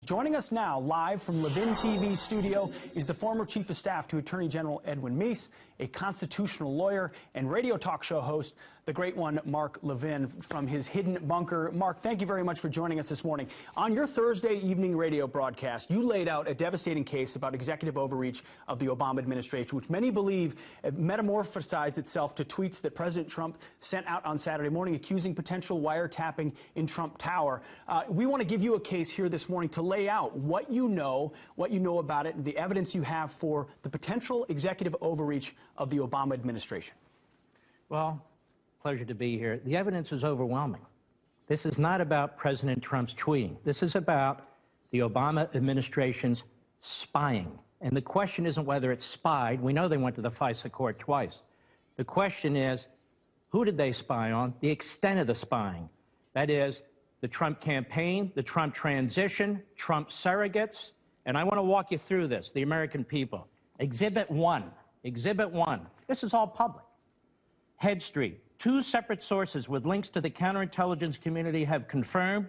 Joining us now, live from Levin TV studio, is the former Chief of Staff to Attorney General Edwin Meese, a constitutional lawyer and radio talk show host, the great one, Mark Levin, from his hidden bunker. Mark, thank you very much for joining us this morning. On your Thursday evening radio broadcast, you laid out a devastating case about executive overreach of the Obama administration, which many believe metamorphosized itself to tweets that President Trump sent out on Saturday morning accusing potential wiretapping in Trump Tower. We want to give you a case here this morning to lay out what you know about it, and the evidence you have for the potential executive overreach of the Obama administration. Well, pleasure to be here. The evidence is overwhelming. This is not about President Trump's tweeting. This is about the Obama administration's spying. And the question isn't whether it's spied. We know they went to the FISA court twice. The question is, who did they spy on? The extent of the spying. That is, the Trump campaign, the Trump transition, Trump surrogates. And I want to walk you through this, the American people. Exhibit 1. Exhibit 1. This is all public. Head Street. 2 separate sources with links to the counterintelligence community have confirmed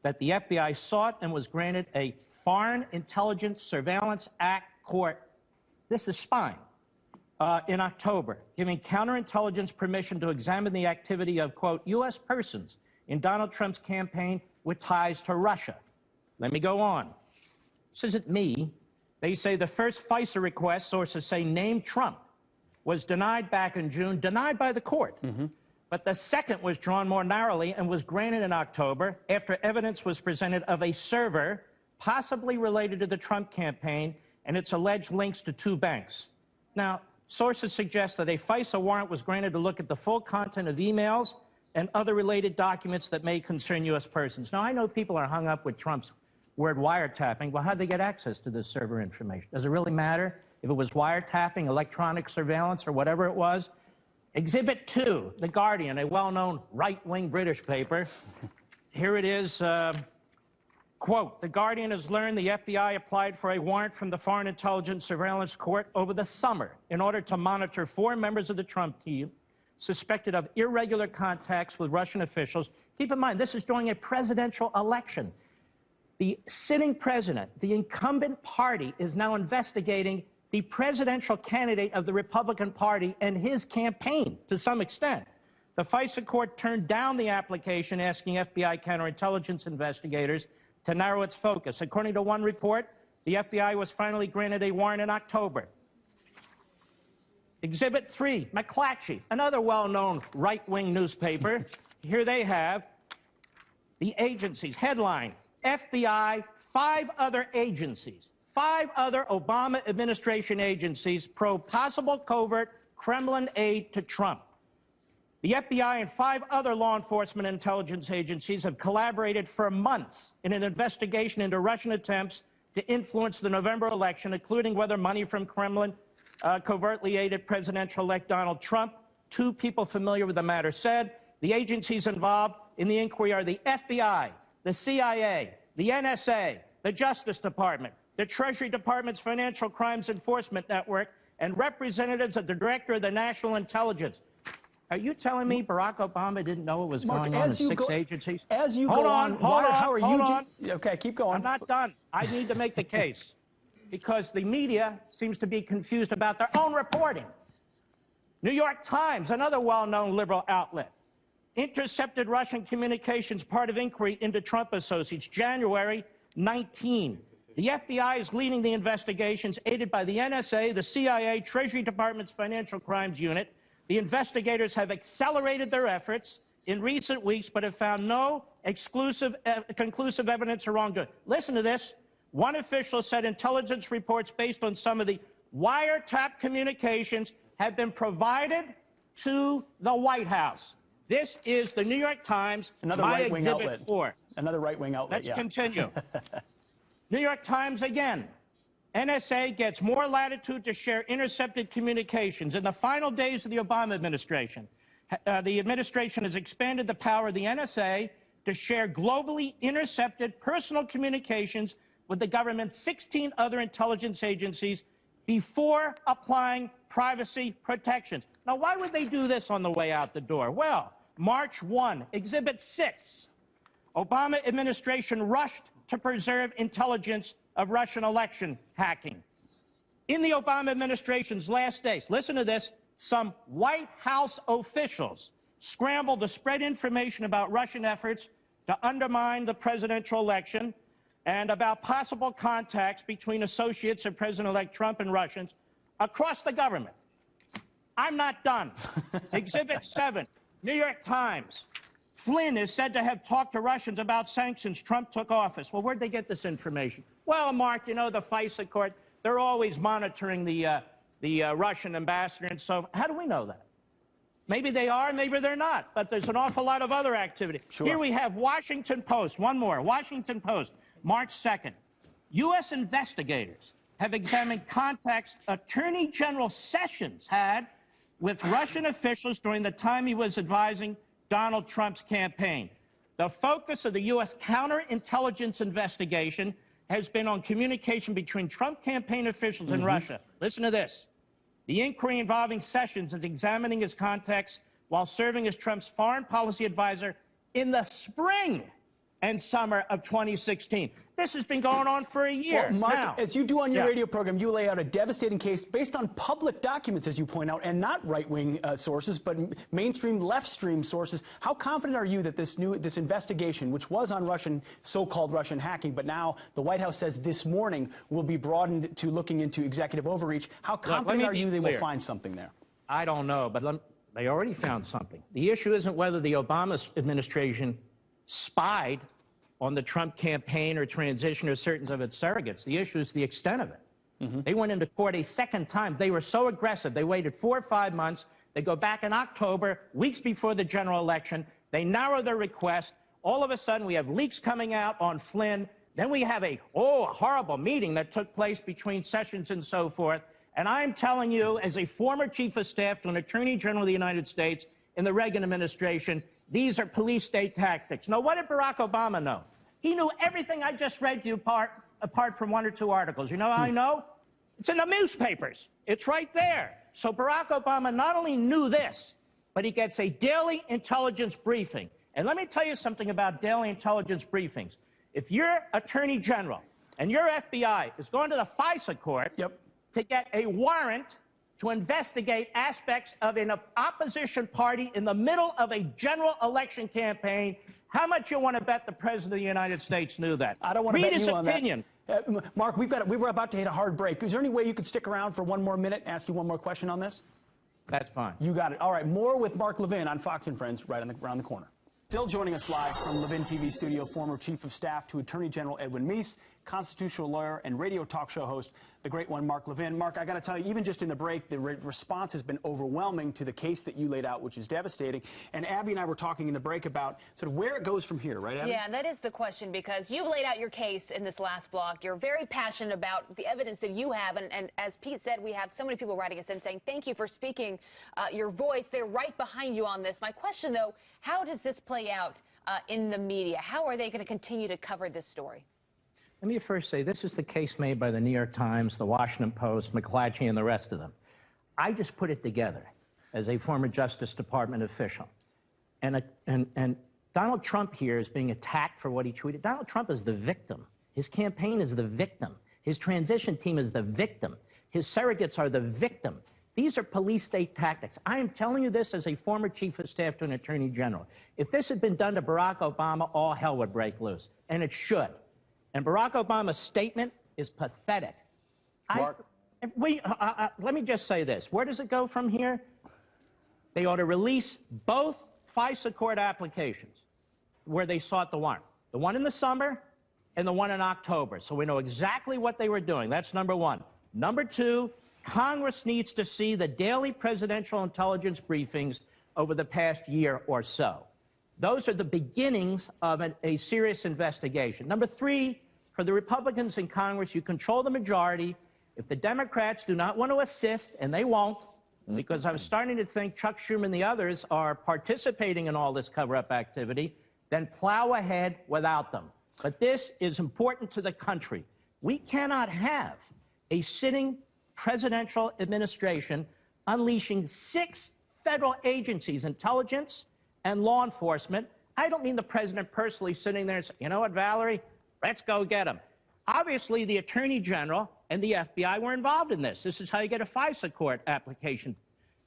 that the FBI sought and was granted a Foreign Intelligence Surveillance Act court. This is spying. In October, giving counterintelligence permission to examine the activity of, quote, U.S. persons in Donald Trump's campaign with ties to Russia. Let me go on. This isn't me. They say the first FISA request, sources say, named Trump, was denied back in June, denied by the court. But the second was drawn more narrowly and was granted in October after evidence was presented of a server possibly related to the Trump campaign and its alleged links to 2 banks. Now, sources suggest that a FISA warrant was granted to look at the full content of emails and other related documents that may concern U.S. persons. Now, I know people are hung up with Trump's word wiretapping. Well, how'd they get access to this server information? Does it really matter if it was wiretapping, electronic surveillance, or whatever it was? Exhibit 2, The Guardian, a well-known right-wing British paper. Here it is, quote, The Guardian has learned the FBI applied for a warrant from the Foreign Intelligence Surveillance Court over the summer in order to monitor 4 members of the Trump team suspected of irregular contacts with Russian officials. Keep in mind, this is during a presidential election. The sitting president, the incumbent party, is now investigating the presidential candidate of the Republican Party and his campaign to some extent. The FISA court turned down the application asking FBI counterintelligence investigators to narrow its focus. According to one report, the FBI was finally granted a warrant in October. Exhibit 3, McClatchy, another well-known right-wing newspaper. Here they have the agencies. Headline, FBI, 5 other agencies. 5 other Obama administration agencies probe possible covert Kremlin aid to Trump. The FBI and 5 other law enforcement intelligence agencies have collaborated for months in an investigation into Russian attempts to influence the November election, including whether money from Kremlin covertly aided presidential-elect Donald Trump. 2 people familiar with the matter said the agencies involved in the inquiry are the FBI, the CIA, the NSA, the Justice Department, the Treasury Department's Financial Crimes Enforcement Network, and representatives of the Director of the National Intelligence. Are you telling me Barack Obama didn't know what was going on in 6 agencies? As you hold go on, hold on. Okay, keep going. I'm not done. I need to make the case because the media seems to be confused about their own reporting. New York Times, another well-known liberal outlet, intercepted Russian communications, part of inquiry into Trump associates, January 19. The FBI is leading the investigations, aided by the NSA, the CIA, Treasury Department's Financial Crimes Unit. The investigators have accelerated their efforts in recent weeks, but have found no conclusive evidence of wrongdoing. Listen to this. One official said intelligence reports based on some of the wiretap communications have been provided to the White House. This is the New York Times, another right-wing outlet. 4. Another right-wing outlet, Let's continue. New York Times again. NSA gets more latitude to share intercepted communications. In the final days of the Obama administration, the administration has expanded the power of the NSA to share globally intercepted personal communications with the government's 16 other intelligence agencies before applying privacy protections. Now, why would they do this on the way out the door? Well, March 1, Exhibit 6. Obama administration rushed to preserve intelligence of Russian election hacking. In the Obama administration's last days, listen to this, some White House officials scrambled to spread information about Russian efforts to undermine the presidential election and about possible contacts between associates of President-elect Trump and Russians across the government. I'm not done. Exhibit 7, New York Times. Flynn is said to have talked to Russians about sanctions Trump took office. Well, where'd they get this information? Well, Mark, you know, the FISA court, they're always monitoring the Russian ambassador, and so how do we know that? Maybe they are, maybe they're not, but there's an awful lot of other activity. Sure. Here we have Washington Post, one more, Washington Post, March 2nd. U.S. investigators have examined contacts Attorney General Sessions had with Russian officials during the time he was advising Donald Trump's campaign. The focus of the U.S. counterintelligence investigation has been on communication between Trump campaign officials and Russia. Listen to this. The inquiry involving Sessions is examining his contacts while serving as Trump's foreign policy advisor in the spring and summer of 2016. This has been going on for a year. Well, Mark, now, as you do on your radio program, you lay out a devastating case based on public documents, as you point out, and not right-wing sources, but mainstream left-stream sources. How confident are you that this investigation, which was on so-called Russian hacking, but now the White House says this morning will be broadened to looking into executive overreach, how confident are you they will find something there? I don't know, but they already found something. The issue isn't whether the Obama administration spied on the Trump campaign or transition or certain of its surrogates. The issue is the extent of it. They went into court a second time. They were so aggressive. They waited 4 or 5 months. They go back in October, weeks before the general election. They narrow their request. All of a sudden, we have leaks coming out on Flynn. Then we have a horrible meeting that took place between Sessions and so forth. And I'm telling you, as a former chief of staff to an attorney general of the United States in the Reagan administration, these are police state tactics. Now, what did Barack Obama know? He knew everything I just read to you apart from 1 or 2 articles. You know how I know? It's in the newspapers. It's right there. So Barack Obama not only knew this, but he gets a daily intelligence briefing. And let me tell you something about daily intelligence briefings. If your attorney general and your FBI is going to the FISA court to get a warrant to investigate aspects of an opposition party in the middle of a general election campaign, how much you want to bet the President of the United States knew that? I don't want to bet you on that. Read his opinion. Mark, we were about to hit a hard break. Is there any way you could stick around for 1 more minute and ask you 1 more question on this? That's fine. You got it. All right, more with Mark Levin on Fox & Friends right around the corner. Still joining us live from Levin TV studio, former Chief of Staff to Attorney General Edwin Meese, constitutional lawyer and radio talk show host, the great one, Mark Levin. Mark, I got to tell you, even just in the break, the response has been overwhelming to the case that you laid out, which is devastating. And Abby and I were talking in the break about sort of where it goes from here, right, Abby? Yeah, that is the question, because you've laid out your case in this last block. You're very passionate about the evidence that you have. And as Pete said, we have so many people writing us in saying, thank you for speaking your voice. They're right behind you on this. My question, though, how does this play out in the media? How are they going to continue to cover this story? Let me first say, this is the case made by the New York Times, the Washington Post, McClatchy, and the rest of them. I just put it together as a former Justice Department official. And Donald Trump here is being attacked for what he tweeted. Donald Trump is the victim. His campaign is the victim. His transition team is the victim. His surrogates are the victim. These are police state tactics. I am telling you this as a former chief of staff to an attorney general. If this had been done to Barack Obama, all hell would break loose. And it should. And Barack Obama's statement is pathetic. Mark. Let me just say this. Where does it go from here? They ought to release both FISA court applications where they sought the warrant. The one in the summer and the one in October. So we know exactly what they were doing. That's number one. Number two, Congress needs to see the daily presidential intelligence briefings over the past year or so. Those are the beginnings of a serious investigation. Number three, for the Republicans in Congress, you control the majority. If the Democrats do not want to assist, and they won't, because I'm starting to think Chuck Schumer and the others are participating in all this cover-up activity, then plow ahead without them. But this is important to the country. We cannot have a sitting presidential administration unleashing 6 federal agencies, intelligence and law enforcement. I don't mean the president personally sitting there and saying, you know what, Valerie, Let's go get him. Obviously, the Attorney General and the FBI were involved in this. This is how you get a FISA court application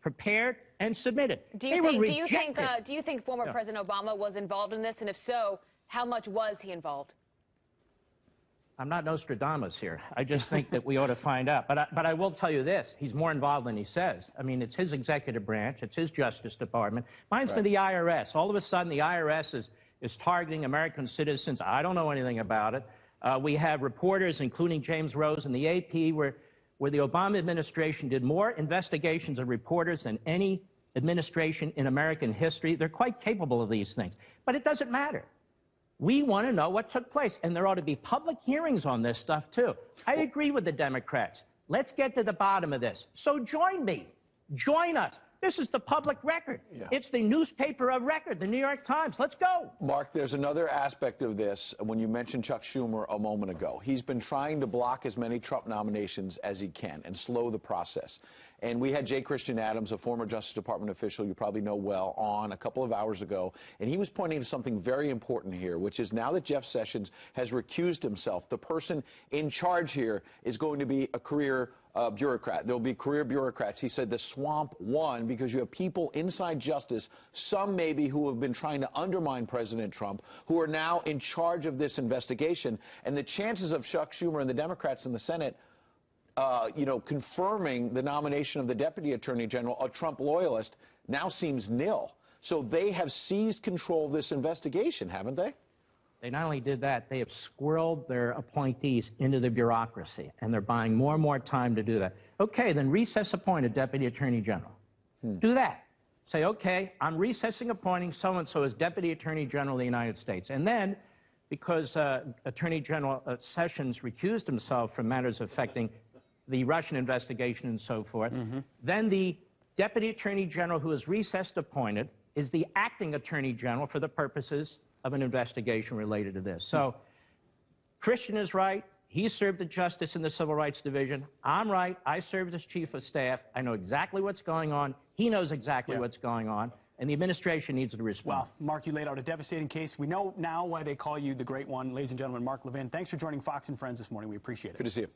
prepared and submitted. Do you think former President Obama was involved in this? And if so, how much was he involved? I'm not Nostradamus here. I just think that we ought to find out. But I will tell you this. He's more involved than he says. I mean, it's his executive branch. It's his Justice Department. Mine's been the IRS. All of a sudden, the IRS is targeting American citizens. I don't know anything about it. We have reporters, including James Rose in the AP, where the Obama administration did more investigations of reporters than any administration in American history. They're quite capable of these things. But it doesn't matter. We want to know what took place, and there ought to be public hearings on this stuff, too. I agree with the Democrats. Let's get to the bottom of this. So join me. Join us. This is the public record. Yeah. It's the newspaper of record, the New York Times. Let's go. Mark, there's another aspect of this when you mentioned Chuck Schumer a moment ago. He's been trying to block as many Trump nominations as he can and slow the process. And we had J. Christian Adams, a former Justice Department official you probably know well, on a couple of hours ago. And he was pointing to something very important here, which is now that Jeff Sessions has recused himself, the person in charge here is going to be a career bureaucrat. There will be career bureaucrats. He said the swamp won because you have people inside justice, some maybe who have been trying to undermine President Trump, who are now in charge of this investigation. And the chances of Chuck Schumer and the Democrats in the Senate confirming the nomination of the Deputy Attorney General, a Trump loyalist, now seems nil. So they have seized control of this investigation, haven't they? They not only did that, they have squirreled their appointees into the bureaucracy, and they're buying more and more time to do that. Okay, then recess appoint a Deputy Attorney General. Do that. Say, okay, I'm recessing appointing so-and-so as Deputy Attorney General of the United States. And then, because Attorney General Sessions recused himself from matters affecting the Russian investigation and so forth, then the Deputy Attorney General who is recessed appointed is the acting Attorney General for the purposes of an investigation related to this. So Christian is right. He served as justice in the Civil Rights Division. I'm right. I served as Chief of Staff. I know exactly what's going on. He knows exactly what's going on. And the administration needs to respond. Well, Mark, you laid out a devastating case. We know now why they call you the Great One. Ladies and gentlemen, Mark Levin, thanks for joining Fox and Friends this morning. We appreciate it. Good to see you.